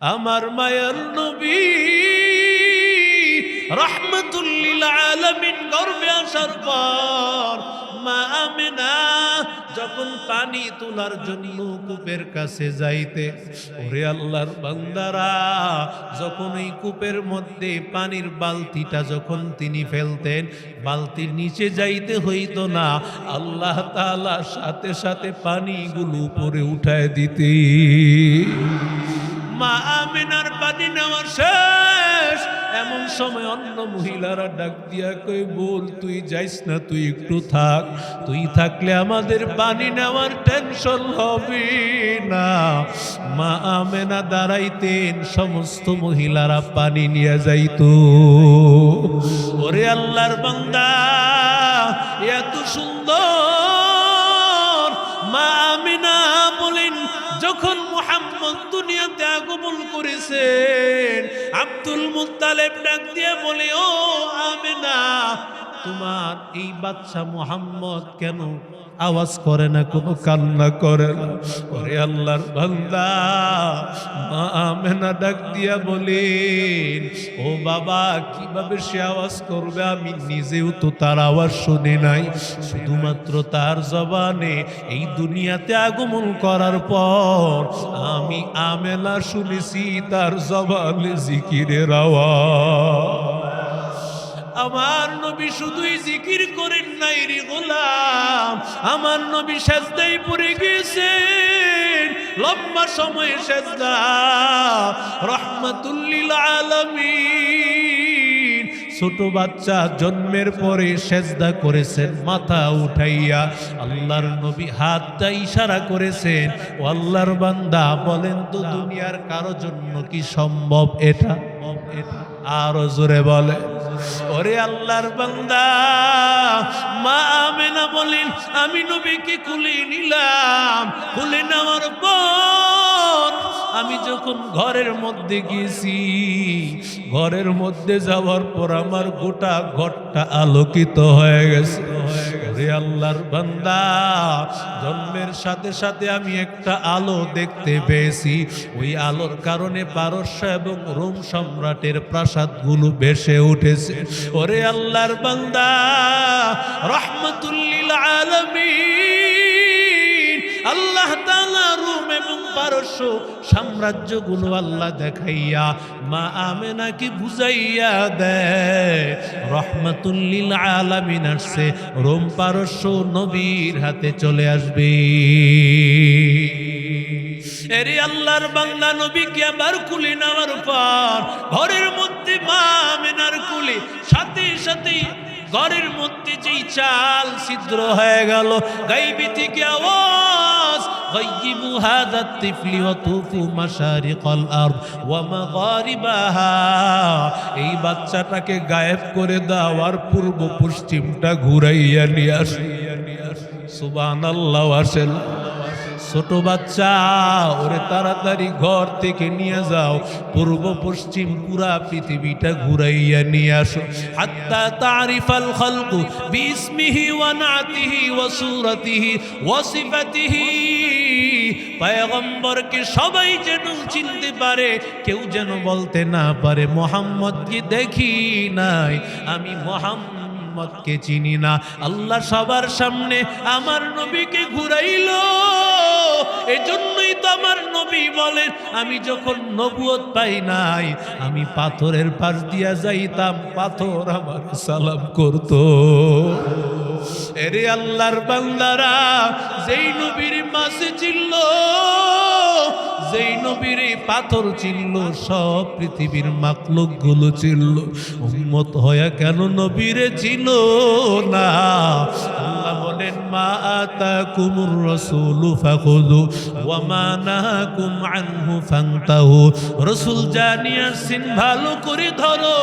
আমার মায়ার নবী রাহমাতুল লিল আলামিন গর্ভে আসার পর মা আমিনা যখন পানি তোলার জন্য কূপের কাছে যাইতে, ওরে আল্লাহর বান্দারা, যখন এই কূপের মধ্যে পানির বালতিটা যখন তিনি ফেলতেন, বালতির নিচে যাইতে হইতো না, আল্লাহ তাআলা সাথে সাথে পানিগুলো উপরে উঠায় দিতে। মা আমিনার পানি নেওয়া শেষ, এমন সময় অন্য মহিলারা ডাক দিয়া কই, বল তুই যাইস না, তুই একটু থাক, তুই থাকলে আমাদের পানি নেওয়ার টেনশন হবে না। মা আমিনা দাঁড়াইতেন, সমস্ত মহিলারা পানি নিয়ে যাইতো। ওরে আল্লাহর বান্দা, এত সুন্দর মা আমিনা বলেন, যখন মুহাম্মদ দুনিয়াতে আগমন করেছেন, আব্দুল মুত্তালিব ডাক দিয়ে বলে, ও আমিনা, তোমার এই বাচ্চা মুহাম্মদ কেন আওয়াজ করে না, কোনো কান্না করে না? ওরে আল্লাহর বান্দা, মা আমিনা ডাক দিয়া বলেন, ও বাবা, কিভাবে সে আওয়াজ করবে? আমি নিজেও তো তার আওয়াজ শুনি নাই, শুধুমাত্র তার জবানে এই দুনিয়াতে আগমন করার পর আমি আমিনা শুনেছি তার জবানে জিকিরের আওয়াজ। আমার নবী শুধুই জিকির করেন নাই রে গোলাম, আমার নবী সেজদায় পড়ে গেছেন, লম্বা সময় সেজদা। রাহমাতুল লিল আলামিন ছোট বাচ্চা জন্মের পরে সেজদা করেছেন, মাথা উঠাইয়া আল্লাহর নবী হাতটা ইশারা করেছেন, ও আল্লাহর বান্দা, বলেন তো দুনিয়ার কারো জন্য কি সম্ভব এটা? আরো জোরে বলে। ওরে আল্লাহর বান্দা, মা আমিনা বলেন, আমি নবীকে কুলে নিলাম, কুলে নেওয়ার পর আমি যখন ঘরের মধ্যে গেছি, ঘরের মধ্যে যাওয়ার পর আমার গোটা ঘরটা আলোকিত হয়ে গেছে। ওরে আল্লাহর বান্দা, জন্মের সাথে সাথে আমি একটা আলো দেখতে পেয়েছি, ওই আলোর কারণে পারস্য এবং রোম সম্রাটের প্রাসাদগুলো ভেসে উঠেছে। ওরে আল্লাহর বান্দা, রাহমাতুল লিল আলামিন আল্লাহ তাআলা রোম এবং পারস্য সাম্রাজ্যগুলো আল্লাহ দেখাইয়া মা আমিনাকে বুঝাইয়া দেয়, রাহমাতুল লিল আলামিন আসছে, রোম পারস্য নবীর হাতে চলে আসবে। এরে আল্লাহর বান্দা, নবীকে আবার কুলে নেওয়ার পর ঘরের মধ্যে মা আমিনার কুলে সাথে সাথে ঘরের মধ্যে যেই চাল ছিদ্র হয়ে গেল, গাইবি থেকে আওয়াজ, গাইবু হাদা তিফলি ওয়া তুফু মাশারিকাল আরদ ওয়া মাগারিবাহা, এই বাচ্চাটাকে গায়েব করে দাও আর পূর্ব পশ্চিমটা ঘুরাইয়া নিয়ে আসো। সুবহানাল্লাহ। আসেন ছোট বাচ্চা, ওরে তাড়াতাড়ি ঘর থেকে নিয়ে যাও, পূর্ব পশ্চিম পুরা পৃথিবীটা ঘুরাইয়া নিয়ে আসো। হাত্তা তারিফাল খালকু বিসমিহি ওয়া নাতিহি ওয়া সূরাতিহি ওয়া সিফাতিহি, পয়গম্বরকে সবাই যেন চিনতে পারে, কেউ যেন বলতে না পারে মুহাম্মদকে দেখি নাই, আমি মুহাম্মদকে চিনি না। আল্লাহ সবার সামনে আমার নবীকে ঘুরাইলো। এজন্যই তো আমার নবী বলেন, আমি যখন নবুয়ত পাই নাই, আমি পাথরের পাশ দিয়া যাইতাম, পাথর আমার সালাম করত। এরে আল্লাহর বান্দারা, যেই নবীর মাঝে ছিল, যেই নবীর পাথর ছিল, সব পৃথিবীর মাখলুক গুলো ছিল, উম্মত হয়ে কেন নবীরে ছিল না? আল্লাহ বলেন, মা আতাকুমুর রাসূলু ফাখুযু ওয়া মা নাহাকুম আনহু ফান্তাহু, রাসূল যা নিয়ে আসছেন ভালো করে ধরো,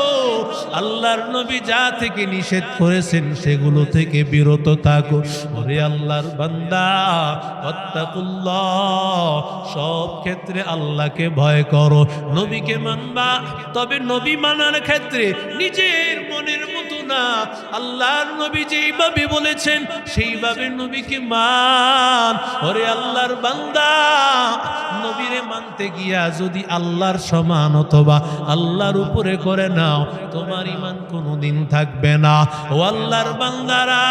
আল্লাহর নবী যা থেকে নিষেধ করেছেন সেগুলো থেকে বিরত থাকো। ওরে আল্লাহর বান্দা, ওয়াত্তাকুল্লাহ, সব ক্ষেত্রে আল্লাহকে ভয় করো, নবীকে মানবা, তবে নবী মানার ক্ষেত্রে নিজের মনের মতো না, আল্লাহর নবী যেইভাবে বলেছেন সেইভাবে নবীকে মান। ওরে আল্লাহর বান্দা, নবীরে মানতে গিয়া যদি আল্লাহর সমান অথবা আল্লাহর উপরে করে নাও, তোমার ঈমান কোনোদিন থাকবে না। ও আল্লাহর বান্দারা,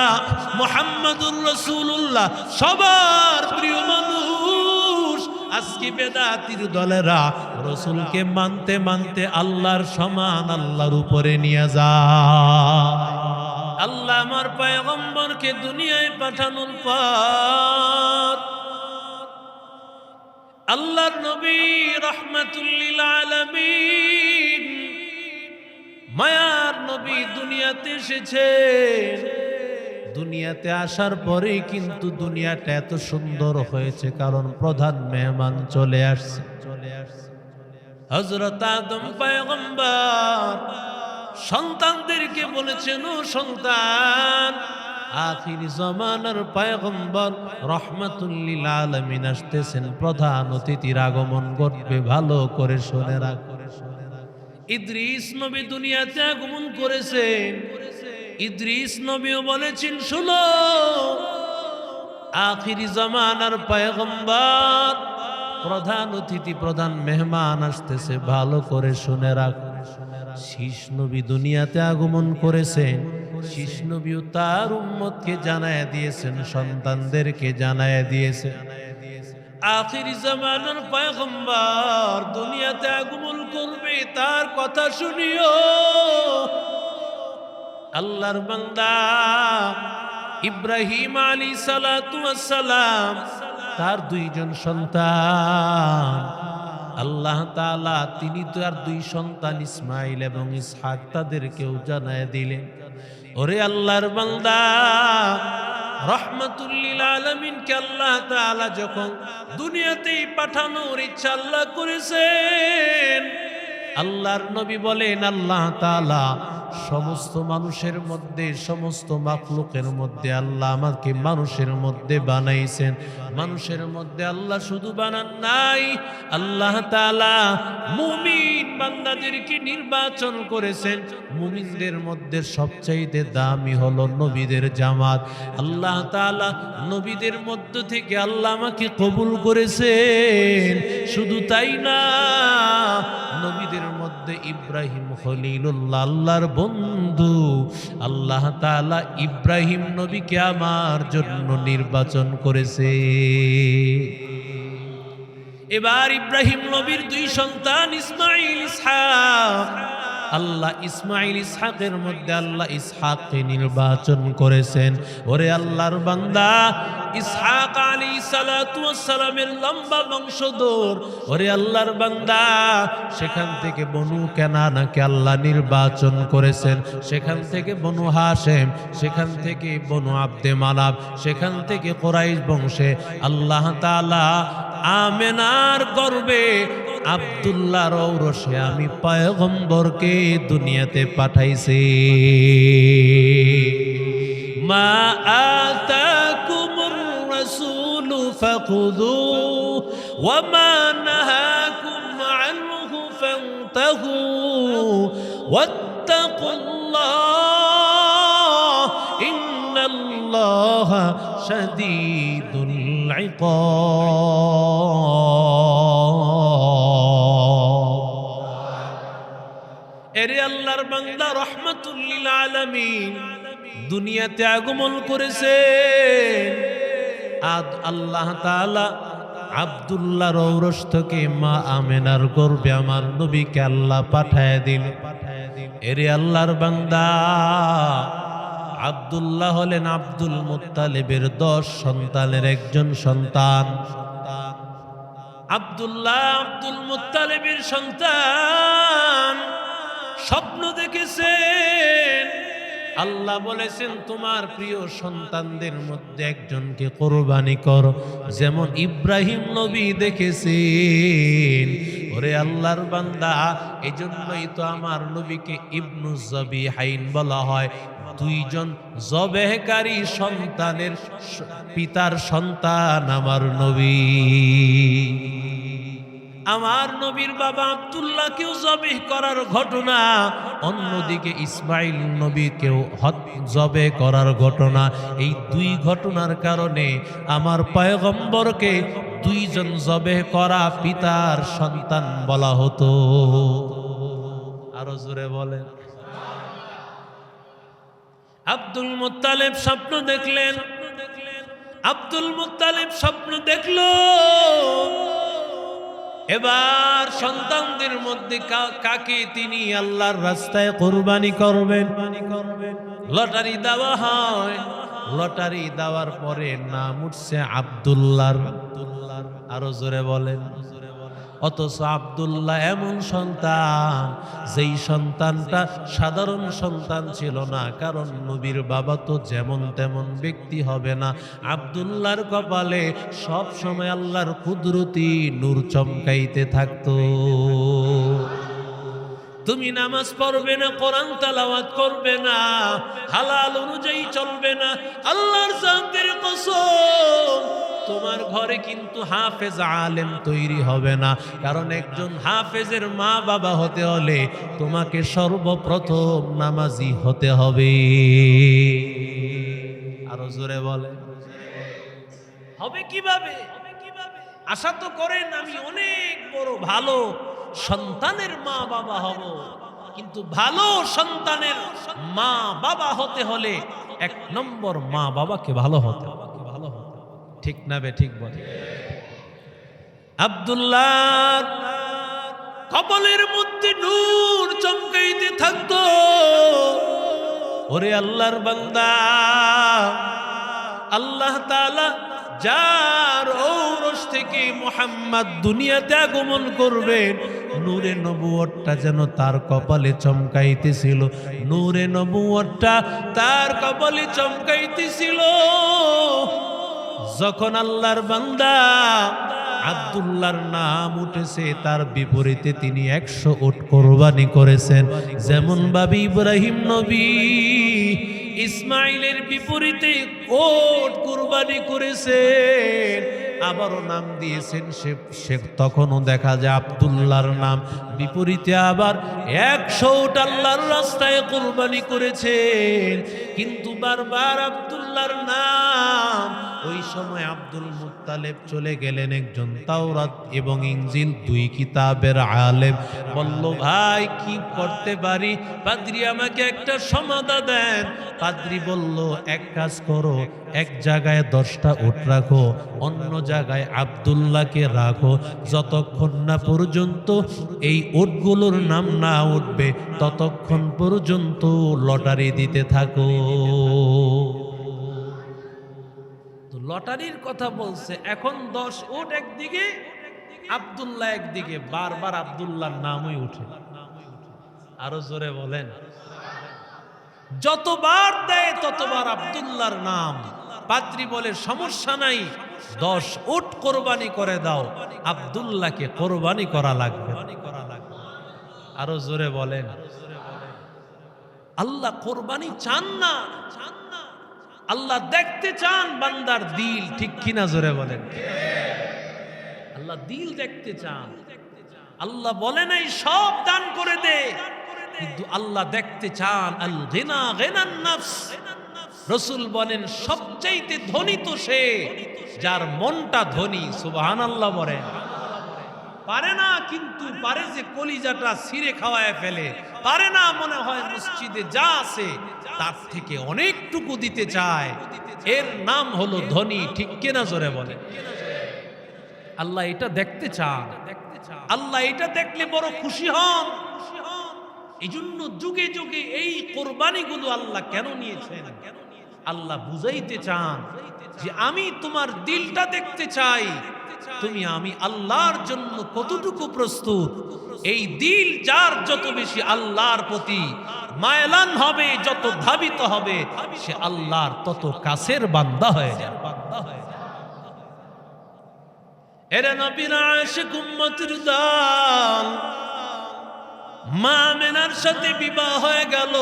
মুহাম্মাদুর রাসূলুল্লাহ সবার প্রিয় মানুষ। আজকে বেদাতির দলেরা রাসূলকে মানতে মানতে আল্লাহর সমান আল্লাহর উপরে নিয়ে যায়। আল্লাহ আমার পয়গম্বরকে দুনিয়ায় পাঠানোর পর আল্লাহর নবী রাহমাতুল লিল আলামিন, মায়ার নবী দুনিয়াতে এসেছেন। দুনিয়াতে আসার পরেই কিন্তু দুনিয়াটা এত সুন্দর হয়েছে, কারণ প্রধান মেহমান চলে আসছে। হযরত আদম পয়গম্বর সন্তানদেরকে বলেছেন, ও সন্তান, আখির জামানার পয়গম্বর রাহমাতুল লিল আলামিন আসতেছেন, প্রধান অতিথির আগমন ঘটবে, ভালো করে শুনে রাখ। ইদ্রিস নবী দুনিয়াতে আগমন করেছেন। ইদ্রিস নবীও বলেছেন, শুনো, আখিরি জামানার পয়গম্বর প্রধান অতিথি, প্রধান মেহমান আসতেছে, ভালো করে শুনে রাখ। শীষ নবী দুনিয়াতে আগমন করেছেন। শীষ নবীও তার উম্মতকে জানায় দিয়েছেন, সন্তানদেরকে জানায় দিয়েছেন, আখিরি জামানার পয়গম্বর দুনিয়াতে আগমন করবে, তার কথা শুনিও। আল্লাহর বান্দা ইব্রাহিম আলাইহিস সালাতু ওয়াস সালাম, তার দুইজন সন্তান, আল্লাহ তাআলা তিনি তার দুই সন্তান ইসমাইল এবং ইসহাক তাদেরকেও জানায় দিলেন। ওরে আল্লাহর বান্দা, রাহমাতুল লিল আলামিনকে আল্লাহ তাআলা যখন দুনিয়াতেই পাঠানোর ইচ্ছা আল্লাহ করেছেন, আল্লাহর নবী বলেন, আল্লাহ তাআলা সমস্ত মানুষের মধ্যে, সমস্ত মাখলুকের মধ্যে আল্লাহ আমাকে মানুষের মধ্যে বানাইছেন। মানুষের মধ্যে আল্লাহ শুধু বানান নাই, আল্লাহ তাআলা মুমিন বান্দাদেরকে নির্বাচন করেছেন। মুমিনদের মধ্যে সবচাইতে দামি হলো নবীদের জামাত। আল্লাহ তাআলা নবীদের মধ্য থেকে আল্লাহ আমাকে কবুল করেছেন। শুধু তাই না, নবীদের মধ্যে ইব্রাহিম খলিলুল্লাহ, আল্লাহর বন্ধু, আল্লাহ তাআলা ইব্রাহিম নবীকে আমার জন্য নির্বাচন করেছে। এবার ইব্রাহিম নবীর দুই সন্তান ইসমাইল ইসহাক, আল্লাহ ইসমাইল ইসহাকের মধ্যে আল্লাহ ইসহাককে নির্বাচন করেছেন। ওরে আল্লাহর বান্দা, ইসহাক আলাইহিস সালাতু ওয়াস সালামের লম্বা বংশধর। ওরে আল্লাহর বান্দা, সেখান থেকে বনু কেনানাকে আল্লাহ নির্বাচন করেছেন, সেখান থেকে বনু হাশেম, সেখান থেকে বনু আব্দে মানাব, সেখান থেকে কুরাইশ বংশে আল্লাহ তাআলা আমেনার গর্বে আব্দুল্লাহর ঔরসে আমি পয়গম্বরকে দুনিয়াতে পাঠাইছি। মা আতাকুমুর রাসূলু ফাখুযু ওয়া মা নাহাকুম আনহু ফান্তাহু ওয়াত্তাকুল্লাহ ইন্নাল্লাহা শাদীদুল ইকাব। এরে আল্লাহর বান্দা, রাহমাতুল লিল আলামিন দুনিয়াতে আগমন করেছেন। আল্লাহ তাআলা আব্দুল্লাহর ঔরস থেকে মা আমেনার গর্ভে আমার নবীকে আল্লাহ পাঠায় দিল। এরে আল্লাহর বান্দা, আব্দুল্লাহ হলেন আব্দুল মুত্তালিবের 10 সন্তানের একজন সন্তান। আব্দুল্লাহ আব্দুল মুত্তালিবের সন্তান, স্বপ্ন দেখেছেন। আল্লাহ বলেছেন, তোমার প্রিয় সন্তানদের মধ্যে একজনকে কোরবানি করো, যেমন ইব্রাহিম নবী দেখেছেন। ওরে আল্লাহর বান্দা, এজন্যই তো আমার নবীকে ইবনু যাবিহাইন বলা হয়। দুইজন জবেহকারী সন্তানের পিতার সন্তান আমার নবী। আমার নবীর বাবা আব্দুল্লাহকেও জবেহ করার ঘটনা, অন্যদিকে ইসমাইল নবীকেও জবে করার ঘটনা। এই দুই ঘটনার কারণে আমার পয়গম্বরকে দুইজন জবেহ করা পিতার সন্তান বলা হতো। আরো জোরে বলেন। আব্দুল মুত্তালিব স্বপ্ন দেখলেন, আব্দুল মুত্তালিব স্বপ্ন দেখলো এবার সন্তানদের মধ্যে কাকে তিনি আল্লাহর রাস্তায় কুরবানি করবেন। লটারি দেওয়া হয়, লটারি দেওয়ার পরে নাম উঠছে আব্দুল্লাহর। আরো জোরে বলেন। অথচ আব্দুল্লাহ এমন সন্তান, যেই সন্তানটা সাধারণ সন্তান ছিল না, কারণ নবীর বাবা তো যেমন তেমন ব্যক্তি হবে না। আব্দুল্লাহর কপালে সব সময় আল্লাহর কুদরতি নূর চমকাইতে থাকতো। তুমি নামাজ পড়বে না, কোরআন তেলাওয়াত করবে না, হালাল অনুযায়ী চলবে না, আল্লাহর জাতের কসম তোমার ঘরে কিন্তু হাফেজ আলেম তৈরি হবে না। কারণ একজন হাফেজের মা বাবা হতে হলে তোমাকে সর্বপ্রথম নামাজি হতে হবে। আরো জোরে বলে। হবে কিভাবে? আশা তো করেন আমি অনেক বড় ভালো সন্তানের মা বাবা হব, কিন্তু ভালো সন্তানের মা বাবা হতে হলে এক নম্বর মা বাবাকে ভালো হতে হবে। ঠিক না বে ঠিক বলে। আব্দুল্লাহ কপালের মধ্যে নূর চমকাইতে থাকতো। ওরে আল্লাহর বান্দা, আল্লাহ তাআলা যার ঔরস থেকে মুহাম্মদ দুনিয়াতে আগমন করবেন, নূরে নবুয়তটা যেন তার কপালে চমকাইতেছিল, নূরে নবুয়তটা তার কপালে চমকাইতেছিল। যখন আল্লাহর বান্দা আব্দুল্লাহর নাম উঠেছে, তার বিপরীতে তিনি 100 উট কোরবানি করেছেন। যেমন ভাবে ইব্রাহিম নবী ইসমাইলের বিপরীতে উট কোরবানি করেছেন, আবারও নাম দিয়েছেন সে তখনও দেখা যায় আব্দুল্লাহর নাম। বিপরীতে আবার 100 উট আল্লাহর রাস্তায় কোরবানি করেছেন, কিন্তু বারবার আব্দুল্লাহর নাম। ওই সময় আব্দুল মুত্তালিব চলে গেলেন একজন তাওরাত এবং ইনজিল 2 কিতাবের আলেম। বলল, ভাই কি করতে পারি? পাদ্রী আমাকে একটা সমাধা দেন। পাদ্রী বলল, এক কাজ করো, এক জায়গায় 10টা উট রাখো, অন্য জায়গায় আব্দুল্লাহকে রাখো। যতক্ষণ না পর্যন্ত এই উটগুলোর নাম না উঠবে, ততক্ষণ পর্যন্ত লটারি দিতে থাকো। লটারির কথা বলছে, এখন 10 উট একদিকে, আব্দুল্লাহ একদিকে, বারবার আব্দুল্লাহর নামই উঠে। আরো জোরে বলেন। যতবার দেয় ততবার আব্দুল্লাহর নাম। পাত্রী বলে, সমস্যা নাই, 10 উট কোরবানি করে দাও, আব্দুল্লাহকে কোরবানি করা লাগবে। আরো জোরে বলেন। আল্লাহ কোরবানি চান না, আল্লাহ দেখতে চান বান্দার দিল। ঠিক কিনা জোরে বলেন। আল্লাহ দিল দেখতে চান। আল্লাহ বলে নাই সব দান করে দে, কিন্তু আল্লাহ দেখতে চান আল গিনা গিনান নফস। রাসূল বলেন সবচাইতে ধনী তো সে যার মনটা ধনী। সুবহানাল্লাহ বলেন। পারে না, কিন্তু পারে যে কলিজাটা ছিঁড়ে খাওয়ায় ফেলে, পারে না মনে হয় মসজিদে যা আছে তার থেকে অনেকটুকু দিতে চায়, এর নাম হলো ধনী। ঠিক কিনা জোরে বলে। আল্লাহ এটা দেখতে চান। আল্লাহ এটা দেখলে বড় খুশি হন। এই জন্য যুগে যুগে এই কোরবানিগুলো আল্লাহ কেন নিয়েছেন? আল্লাহ বুঝাইতে চান যে আমি তোমার দিলটা দেখতে চাই, তুমি আমি আল্লাহর জন্য কতটুকু প্রস্তুত। এই দিল যার যত বেশি আল্লাহর প্রতি মায়লান হবে, যত ধাবিত হবে, সে আল্লাহর তত কাছের বান্দা হয়ে যায়। এরা নবীর আশিক উম্মতের দল। মা আমেনার সাথে বিবাহ হয়ে গেল,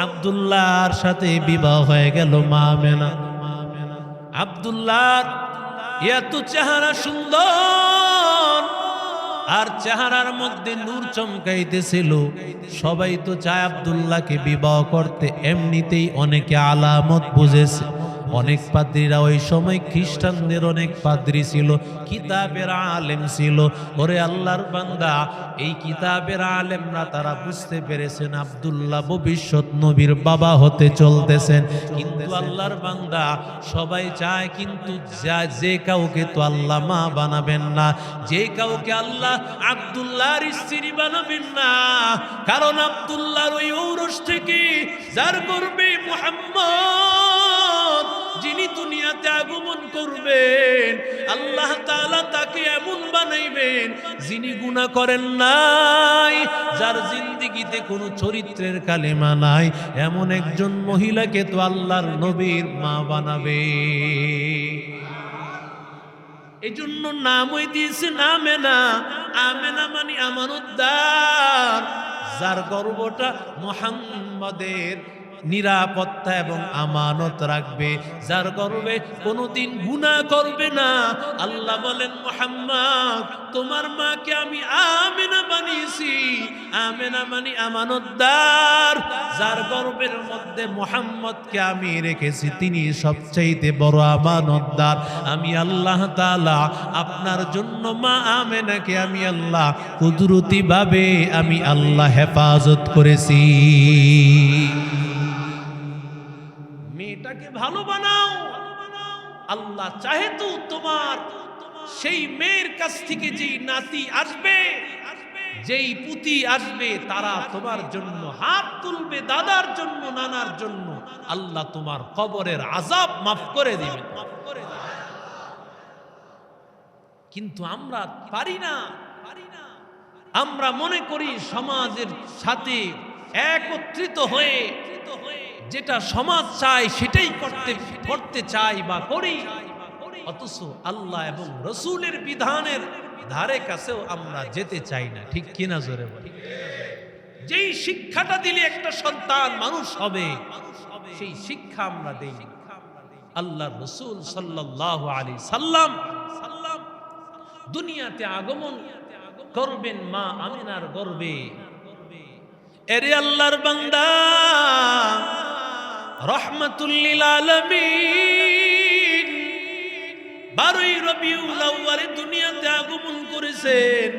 আব্দুল্লাহর সাথে বিবাহ হয়ে গেল মা আমেনা। আব্দুল্লাহর এত চেহারা সুন্দর, আর চেহারার মধ্যে নূর চমকাইতেছিল। সবাই তো চায় আব্দুল্লাহকে বিবাহ করতে, এমনিতেই অনেকে আলামত বুঝেছে। অনেক পাদ্রীরা ওই সময় খ্রিস্টানদের অনেক পাদ্রী ছিল, কিতাবের আলেম ছিল। ওরে আল্লাহর বান্দা, এই কিতাবের আলেমরা তারা বুঝতে পেরেছেন আব্দুল্লাহ ভবিষ্যৎ নবীর বাবা হতে চলতেছেন। কিন্তু আল্লাহর বান্দা সবাই চায়, কিন্তু যে কাউকে তো আল্লাহ মা বানাবেন না, যে কাউকে আল্লাহ আব্দুল্লাহর স্ত্রী বানাবেন না। কারণ আব্দুল্লাহর ওই ঔরস থেকে যার করবে মুহাম্মদ, যিনি দুনিয়াতে আগমন করবেন, আল্লাহ তাআলা তাকে এমন বানাইবেন যিনি গুনাহ করেন নাই, যার জিন্দেগিতে কোনো চরিত্রের কালেমা নাই, এমন একজন মহিলাকে তো আল্লাহর নবীর মা বানাবে। এই জন্য নামই দিয়েছে আমেনা। আমেনা মানে আমানতদার, যার গর্ভটা মুহাম্মাদের নিরাপত্তা এবং আমানত রাখবে, যার গর্বে কোনোদিন গুনাহ করবে না। আল্লাহ বলেন, মুহাম্মদ তোমার মাকে আমি আমেনা বানিয়েছি। আমেনা মানে আমানতদার, যার গর্বের মধ্যে মুহাম্মদকে আমি রেখেছি, তিনি সবচাইতে বড় আমানতদার। আমি আল্লাহ তাআলা আপনার জন্য মা আমেনাকে আমি আল্লাহ কুদরতি ভাবে আমি আল্লাহ হেফাজত করেছি। মেয়েটাকে ভালো বানাও। আল্লাহ চাহে তো তোমার সেই মেয়ের কাছ থেকে যেই নাতি আসবে, যেই পুতি আসবে, তারা তোমার জন্য হাত তুলবে, দাদার জন্য, নানার জন্য। আল্লাহ তোমার কবরের আযাব মাফ করে দিবেন। কিন্তু আমরা পারি না। আমরা মনে করি সমাজের সাথে একত্রিত হয়ে যেটা সমাজ চায় সেটাই করতে চাই বা করি, অথচ আল্লাহ এবং রসুলের বিধানের ধারে কাছেও আমরা যেতে চাই না। ঠিক কিনা জোরে বলি? যেই শিক্ষাটা দিলে একটা সন্তান মানুষ হবে, সেই শিক্ষা আমরা দেই। আল্লাহ রসুল সাল্লাল্লাহু আলাইহি সাল্লাম দুনিয়াতে আগমন করবেন মা আমিনার গর্ভে। এরে আল্লাহর বান্দা, রহমাতুল লিল আলামিন 12ই রবিউল আউয়ালে দুনিয়াতে আগমন করেছেন।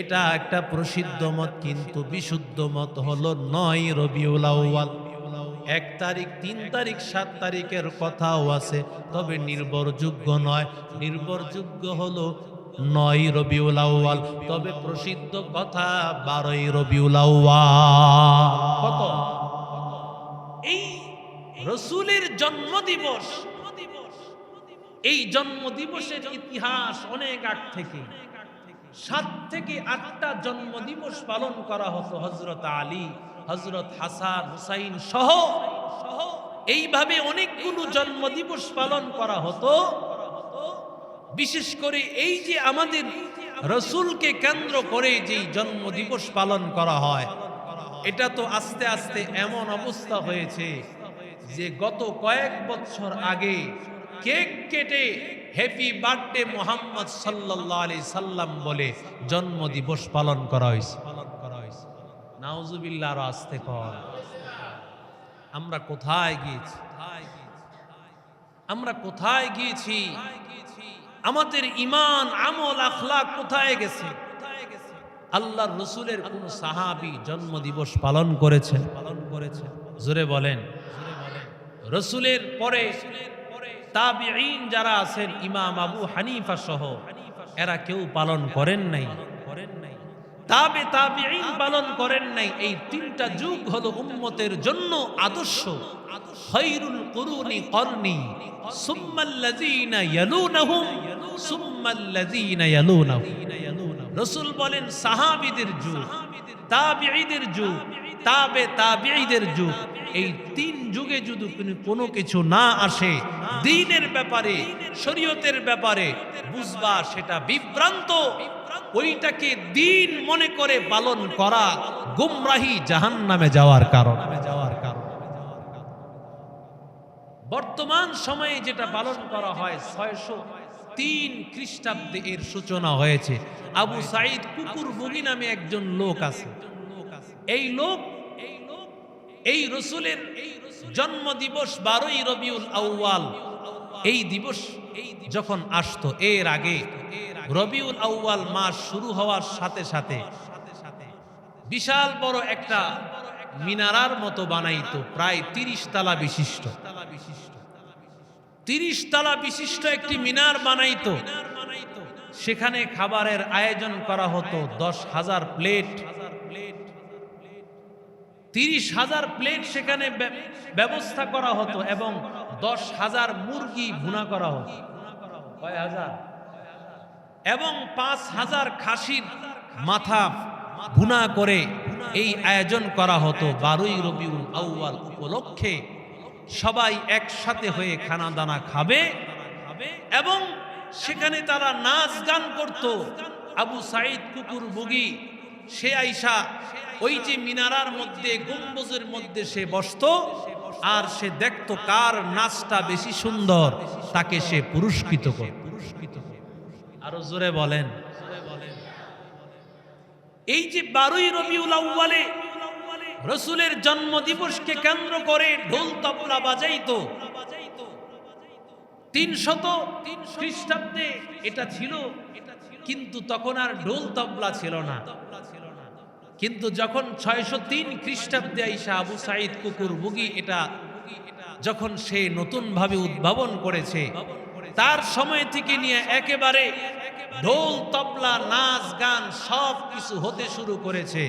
এটা একটা প্রসিদ্ধ মত, কিন্তু বিশুদ্ধ মত হলো 9 রবিউল আউয়াল। 1 তারিখ, 3 তারিখ, 7 তারিখের কথাও আছে, তবে নির্ভরযোগ্য নয়। নির্ভরযোগ্য হলো 9 রবিউল আউয়াল, তবে প্রসিদ্ধ কথা 12ই রবিউল আউয়াল। কত? এই রসুলের জন্মদিবস, এই জন্মদিবসের ইতিহাস অনেক আগ থেকে। 7 থেকে 8টা জন্মদিবস পালন করা হতো। হযরত আলী, হযরত হাসান, হুসাইন সহ এইভাবে অনেকগুলো জন্মদিবস পালন করা হতো। বিশেষ করে এই যে আমাদের রসুলকে কেন্দ্র করে যেই জন্মদিবস পালন করা হয়, এটা তো আস্তে আস্তে এমন অবস্থা হয়েছে যে গত কয়েক বছর আগে কেক কেটে হ্যাপি বার্থডে মোহাম্মদ সাল্লাল্লাহু আলাইহি সাল্লাম বলে জন্মদিবস পালন করা হয়েছে। নাউজুবিল্লাহ, আরো আস্তে কর। আমরা কোথায় গিয়েছি? আমরা কোথায় গিয়েছি? আমাদের ঈমান, আমল, আখলাক কোথায় গেছে? আল্লাহর রসুলের কোন সাহাবী জন্মদিবস পালন করেছেন? জোরে বলেন। রসুলের পরে তাবিঈন যারা আছেন, ইমাম আবু হানিফা সহ, এরা কেউ পালন করেন নাই। তাবিঈন পালন করেন নাই। এই 3টা যুগ হলো উম্মতের জন্য আদর্শ। খায়রুল কুরুনি করনি, সুম্মাল্লাযীনা ইয়ালুনাহুম, সুম্মাল্লাযীনা ইয়ালুনাহুম। রাসূল বলেন সাহাবীদের যুগ, তাবিঈদের যুগ, তাবিঈদের যুগ, এই 3 যুগে যদি কোনো কিছু না আসে দ্বীনের ব্যাপারে, শরীয়তের ব্যাপারে, বুঝবা সেটা বিভ্রান্ত। ওইটাকে দ্বীন মনে করে পালন করা গুমরাহি, জাহান্নামে যাওয়ার কারণ। বর্তমান সময়ে যেটা পালন করা হয় 603 খ্রিস্টাব্দে এর সূচনা হয়েছে। আবু সাঈদ কুকুরবুগি নামে একজন লোক আছে। এই লোক এই রসুলের জন্ম দিবস 12ই রবিউল আউয়াল, এই দিবস যখন আসতো, এর আগে রবিউল আউয়াল মাস শুরু হওয়ার সাথে সাথে বিশাল বড় একটা মিনারার মতো বানাইতো, প্রায় 30 তলা বিশিষ্ট। 30 তলা বিশিষ্ট একটি মিনার বানাইতো। সেখানে খাবারের আয়োজন করা হতো 10,000 প্লেট, 30,000 প্লেট সেখানে ব্যবস্থা করা হতো এবং 10,000 মুরগি ভুনা করা হতো। কয় হাজার? এবং 5,000 খাসির মাথা ভুনা করে এই আয়োজন করা হতো 12ই রবিউল আউয়াল উপলক্ষে। সবাই একসাথে হয়ে খানা দানা খাবে এবং সেখানে তারা নাচ গান করত। আবু সাঈদ কুকুরবুগি সে আইসা ওই যে মিনারার মধ্যে গম্বুজের মধ্যে সে বসতো আর সে দেখতো কার নাচটা বেশি সুন্দর, তাকে সে পুরস্কৃত করত। আরো জোরে বলেন। এই যে 12ই রবিউল আউয়ালে রসুলের জন্ম দিবসকে কেন্দ্র করে ঢোল তবলা বাজাইতো। 300 খ্রিস্টাব্দে এটা ছিল, কিন্তু তখন আর ঢোল তবলা ছিল না। কিন্তু যখন 603 খ্রিস্টাব্দে আইসা আবু সাঈদ কুকুরবুগি এটা যখন সে নতুন ভাবে উদ্ভাবন করেছে, তার সময় থেকে নিয়ে একেবারে ঢোল তবলা নাচ গান সব কিছু হতে শুরু করেছে।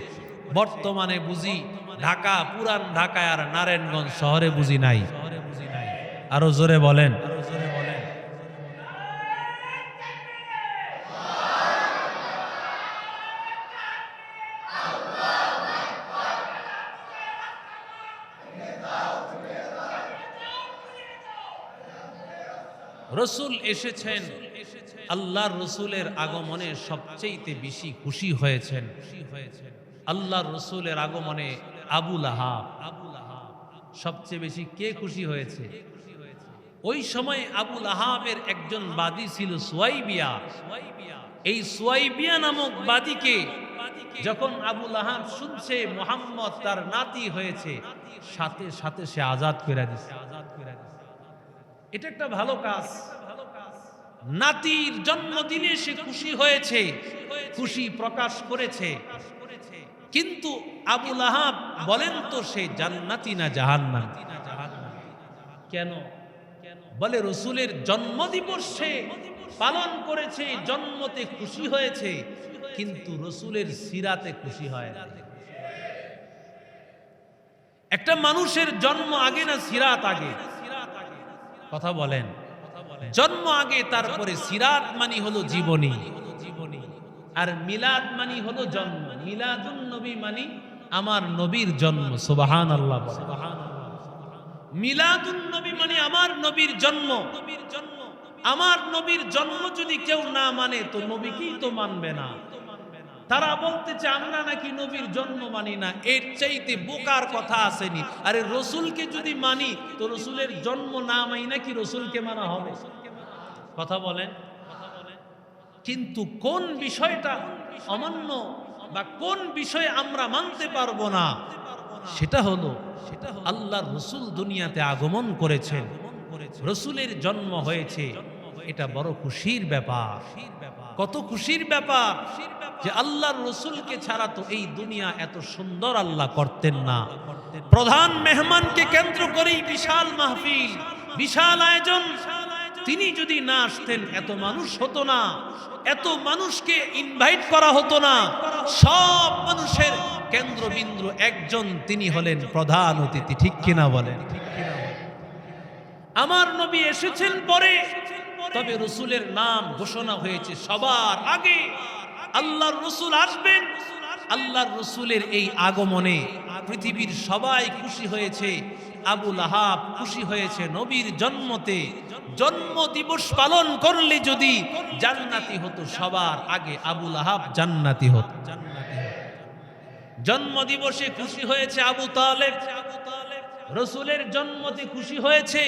বর্তমানে বুঝি ঢাকা, পুরান ঢাকায় আর নারায়ণগঞ্জ শহরে বুঝি নাই। আরো জোরে বলেন। রসুল এসেছেন, আল্লাহর রসুলের আগমনে সবচেয়ে বেশি খুশি হয়েছেন। আল্লাহর রসুলের আগমনে আবু লাহাব সবচেয়ে বেশি কে খুশি হয়েছে? ওই সময় আবু লাহাবের একজন বাদী ছিল সুয়াইবিয়া। এই সুয়াইবিয়া নামক বাদীকে যখন আবু লাহাব শুনছে মুহাম্মদ তার নাতি হয়েছে, সাথে সাথে সে আজাদ করে দিছে। এটা একটা ভালো কাজ। নাতির জন্মদিনে সে খুশি হয়েছে, খুশি প্রকাশ করেছে। কিন্তু আবু লাহাব বলেন তো সে জান্নাতি না জাহান্নামী? কেন? বলে রসুলের জন্মদিবস সে পালন করেছে, জন্মতে খুশি হয়েছে, কিন্তু রসুলের সিরাতে খুশি হয় না। একটা মানুষের জন্ম আগে না সিরাত আগে? কথা বলেন। জন্ম আগে, তারপরে সিরাত মানি হলো জীবনী, আর মিলাদ মানি হলো জন্ম। মিলাদুন নবী মানি আমার নবীর জন্ম। সুবহানাল্লাহ। মিলাদুন নবী মানে আমার নবীর জন্ম। আমার নবীর জন্ম যদি কেউ না মানে তো নবীকেই তো মানবে না। তারা বলতেছে আমরা নাকি নবীর জন্ম মানি না। এর চাইতে বোকার কথা আসেনি। আরে রসুলকে যদি মানি তো রসুলের জন্ম না মানি নাকি রসুলকে মানা হবে? কথা বলেন। কিন্তু কোন বিষয়টা অমান্য বা কোন বিষয়ে আমরা মানতে পারবো না, সেটা হলো আল্লাহর রসুল দুনিয়াতে আগমন করেছেন, রসুলের জন্ম হয়েছে। এটা বড় খুশির ব্যাপার। কত খুশির ব্যাপার যে আল্লাহর রসুলকে ছাড়া তো এই দুনিয়া এত সুন্দর আল্লাহ করতেন না। প্রধান মেহমানকে কেন্দ্র করেই বিশাল মাহফিল, বিশাল আয়োজন। তিনি যদি না আসতেন এত মানুষ হতো না, এত মানুষকে ইনভাইট করা হতো না। সব মানুষের কেন্দ্রবিন্দু একজন, তিনি হলেন প্রধান অতিথি। ঠিক কিনা বলেন? আমার নবী এসেছেন পরে, তবে রসুলের নাম ঘোষণা হয়েছে সবার আগে। আল্লাহর রসুল আসবেন। আল্লাহর রসুলের এই আগমনে পৃথিবীর সবাই খুশি হয়েছে। আবু লাহাব খুশি হয়েছে নবীর জন্মতে। জন্ম দিবস পালন করলে যদি জান্নাতি হতো, সবার আগে আবু লাহাব জান্নাতি হতো। জন্ম দিবসে খুশি হয়েছে আবু তালেব, রসুলের জন্মতে খুশি হয়েছে,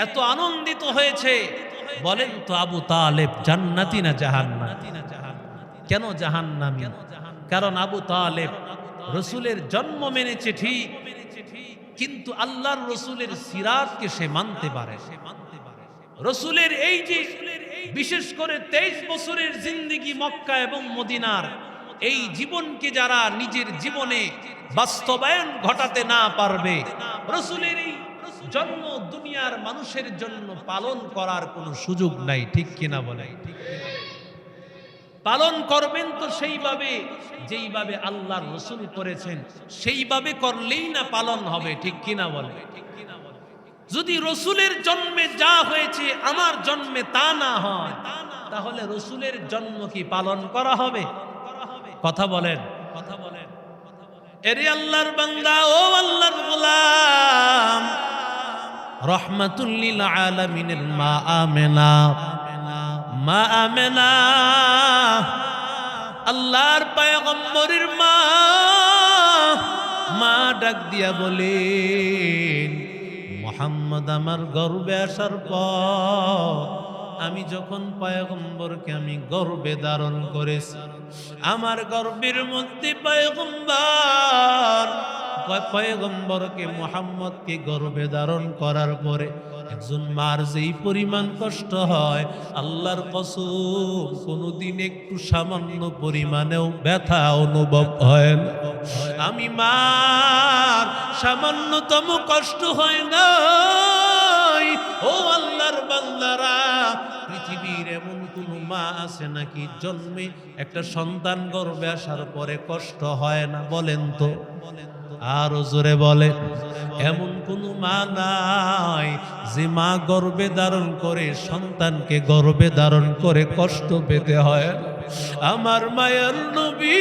এত আনন্দিত হয়েছে। বলেন তো আবু তালেব জান্নাতি না জাহান্নামী? কেন জাহান্নামী? কারণ আবু তালেব রসুলের জন্ম মেনেছে ঠিক, কিন্তু আল্লাহর রসুলের সিরাতকে সে মানতে পারে। রসুলের এই যে বিশেষ করে 23 বছরের জিন্দেগি মক্কা এবং মদিনার এই জীবনকে যারা নিজের জীবনে বাস্তবায়ন ঘটাতে না পারবে, রসুলের এই জন্ম দুনিয়ার মানুষের জন্য পালন করার কোনো সুযোগ নাই। ঠিক কিনা বলে? পালন করবেন তো সেইভাবে যেইভাবে আল্লাহর রসুল করেছেন, সেইভাবে করলেই না পালন হবে। ঠিক কিনা বলে? যদি রসুলের জন্মে যা হয়েছে আমার জন্মে তা না হয়, তাহলে রসুলের জন্ম কি পালন করা হবে? কথা বলেন, কথা বলেন। এরে আল্লাহর বান্দা, ও আল্লাহর গোলাম, রহমাতুল লিল আলামিনের মা আমেনা, মা আমেনা আল্লাহর পয়গম্বরের মা, মা ডাক দিয়া বলেন, মুহাম্মদ আমার গর্ভে আসার পর আমি যখন পয়গম্বরকে আমি গর্ভে ধারণ করেছি, আমার গর্ভের মধ্যে পয়গম্বরকে মুহাম্মদকে গর্ভে ধারণ করার পরে একজন মার যেই পরিমাণ কষ্ট হয়, আল্লাহর কসম কোনদিন একটু সামান্য পরিমাণেও ব্যথা অনুভব হয় না। আমি মার সামান্যতম কষ্ট হয় না। ও আল্লাহর বান্দারা, পৃথিবীর এমন কোন মা আছে নাকি জন্মে একটা সন্তান গর্ভে আসার পরে কষ্ট হয় না? বলেন তো, আরো জোরে বলে। এমন কোন মা নাই যে মা গর্ভে ধারণ করে সন্তানকে গর্ভে ধারণ করে কষ্ট পেতে হয়। আমার মায়ের নবী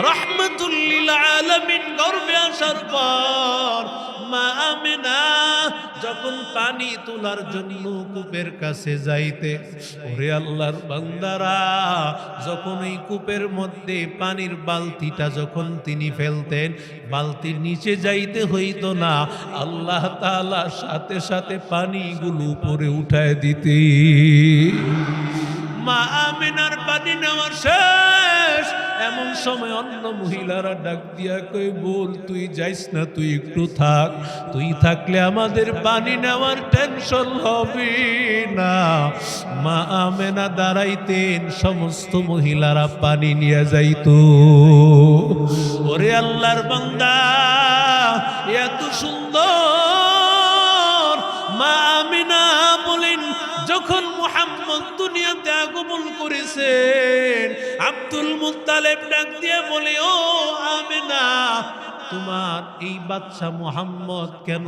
রাহমাতুল লিল আলামিন গর্ভে আসার পর মা আমেনা যখন পানি তোলার জন্য কূপের কাছে যাইতে, ওরে আল্লাহর বান্দারা, যখন এই কূপের মধ্যে পানির বালতিটা যখন তিনি ফেলতেন, বালতির নিচে যাইতে হইতো না, আল্লাহ তাআলা সাথে সাথে পানিগুলো উপরে উঠায় দিতে। মা আমেনার পানি নেওয়ার শেষ, এমন সময় অন্য মহিলারা ডাক দিয়া কই, বল তুই যাইস না, তুই একটু থাক, তুই থাকলে আমাদের পানি নেওয়ার টেনশন হবে না। মা আমেনা দাঁড়াইতেন, সমস্ত মহিলারা পানি নিয়ে যাইত। ওরে আল্লাহর বান্দা, এত সুন্দর মা আমেনা বলেন, যখন মুহাম্মদ দুনিয়াতে আগমন করেছেন, আব্দুল মুত্তালিব ডাক দিয়ে বলে, ও আমেনা, তোমার এই বাচ্চা মুহাম্মদ কেন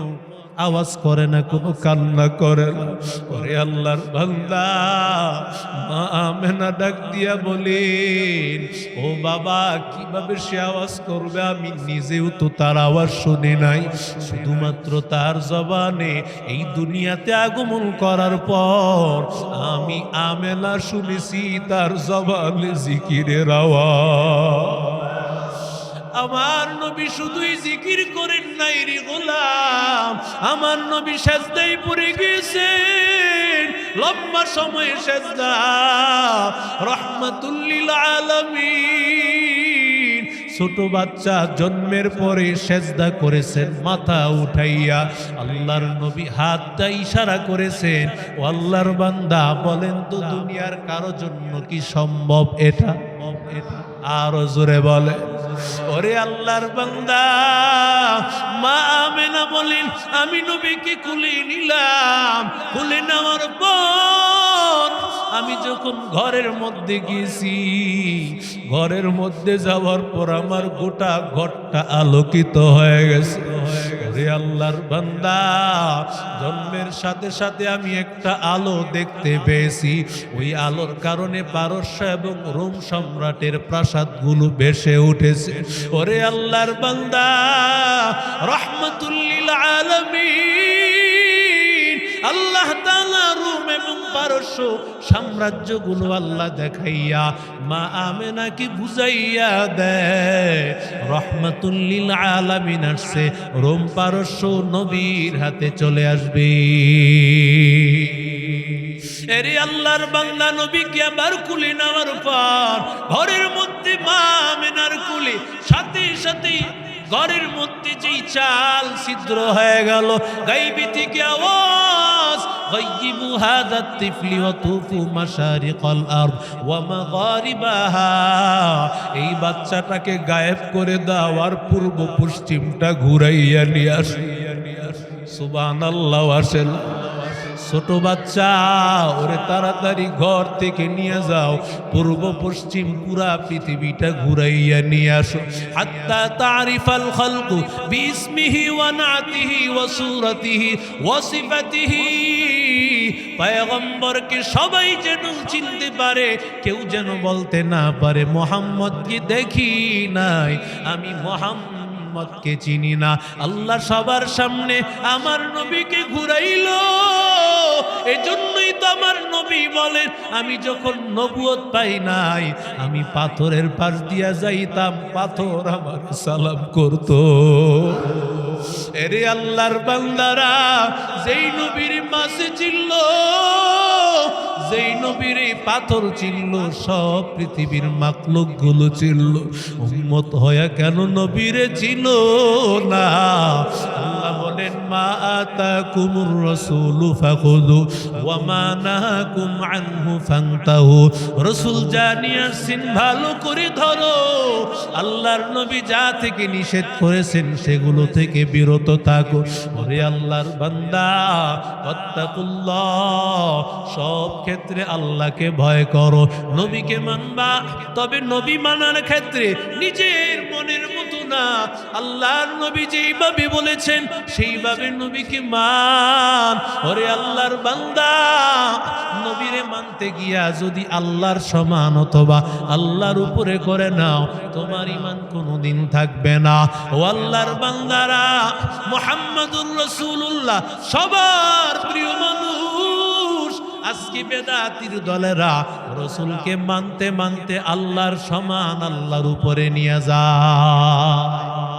আওয়াজ করে না, কোনো কান্না করে না? ওরে আল্লাহর বান্দা, মা আমেনা ডাক দিয়া বলেন, ও বাবা, কিভাবে সে আওয়াজ করবে? আমি নিজেও তো তার আওয়াজ শুনি নাই, শুধুমাত্র তার জবানে এই দুনিয়াতে আগমন করার পর আমি আমেনা শুনেছি তার জবানে জিকিরের আওয়াজ। আমার নবী শুধুই জিকির করেন নাই রে গোলাম, আমার নবী সেজদায় পড়ে গেছেন, লম্বা সময় সেজদা। রাহমাতুল লিল আলামিন ছোট বাচ্চা জন্মের পরে সেজদা করেছেন মাথা উঠাইয়া, আল্লাহর নবী হাতটা ইশারা করেছেন, ও আল্লাহর বান্দা, বলেন তো দুনিয়ার কারো জন্য কি সম্ভব এটা? আরো জোরে বলে। ওরে আল্লাহর বান্দা, মা আমেনা বলেন, আমি নবীকে কুলে নিলাম, কুলে নেওয়ার পর আমি যখন ঘরের মধ্যে গেছি, ঘরের মধ্যে যাওয়ার পর আমার গোটা ঘরটা আলোকিত হয়ে গেছে। ওরে আল্লাহর বান্দা, জন্মের সাথে সাথে আমি একটা আলো দেখতে পেয়েছি, ওই আলোর কারণে পারস্য এবং রোম সম্রাটের প্রাসাদগুলো ভেসে উঠেছে। ওরে আল্লাহর বান্দা, রাহমাতুল লিল আলামিন আল্লাহ তাআলা রোম এবং পারস্য সাম্রাজ্যগুলো আল্লাহ দেখাইয়া মা আমেনাকে বুঝাইয়া দেয় রহমাতুল লিল আলামিন আসছে, রোম পারস্য নবীর হাতে চলে আসবে। এরে আল্লাহর বান্দা, নবীকে আবার কুলে নেওয়ার পর ঘরের মধ্যে মা আমেনার কুলে সাথে সাথে ঘরের মধ্যে যেই চাল ছিদ্র হয়ে গেল, গাইবি থেকে আওয়াজ, গাইবু হাদা তিফলি ওয়া তুফু মাশারিকাল আরদ ওয়া মাগারিবাহা, এই বাচ্চাটাকে গায়েব করে দাও আর পূর্ব পশ্চিমটা ঘুরাইয়া নিয়ে আসো। সুবহানাল্লাহ। আসেন ছোট বাচ্চা, ওরে তাড়াতাড়ি ঘর থেকে নিয়ে যাও, পূর্ব পশ্চিম পুরা পৃথিবীটা ঘুরাইয়া নিয়ে আসো। হাত্তা তারিফাল খালকু বিইসমিহি ওয়া নাতিহি ওয়া সূরাতিহি ওয়া সিফাতিহি, পয়গম্বরকে সবাই যেন চিনতে পারে, কেউ যেন বলতে না পারে মুহাম্মদকে দেখি নাই, আমি মুহাম্মদকে চিনি না। আল্লাহ সবার সামনে আমার নবীকে ঘুরাইলো। এজন্যই তো আমার নবী বলেন, আমি যখন নবুয়ত পাই নাই, আমি পাথরের পাশ দিয়া যাইতাম, পাথর আমার সালাম করত। এরে আল্লাহর বান্দারা, যেই নবীর মাঝে চিনল, যেই নবীর পাথর চিনল, সব পৃথিবীর মাখলুক গুলো চিনল, উম্মত হয়া কেন নবীরে চিনল না? আল্লাহ বলেন, মা আতাকুমুর রাসূলু ফাখুযু ওয়া মা নাহাকুম আনহু ফান্তাহু, রাসূল যা নিয়ে আসছেন ভালো করে ধরো, আল্লাহর নবী যা থেকে নিষেধ করেছেন সেগুলো থেকে বিরত থাকো। ওরে আল্লাহর বান্দা, ওয়াত্তাকুল্লাহ, সব ক্ষেত্রে আল্লাহকে ভয় করো, নবীকে মানবা, তবে নবী মানার ক্ষেত্রে নিজের মনের মতো না, আল্লাহর নবী যেইভাবে বলেছেন সেইভাবে নবীকে মান। ওরে আল্লাহর বান্দা, নবীরে মানতে গিয়া যদি আল্লাহর সমান অথবা আল্লাহর উপরে করে নাও, তোমার ঈমান কোনোদিন থাকবে না। ও আল্লাহর বান্দারা, মুহাম্মাদুর রাসূলুল্লাহ সবার প্রিয় মানুষ, আজকে বেদাতির দলেরা রাসূলকে মানতে মানতে আল্লাহর সমান আল্লাহর উপরে নিয়ে যায়।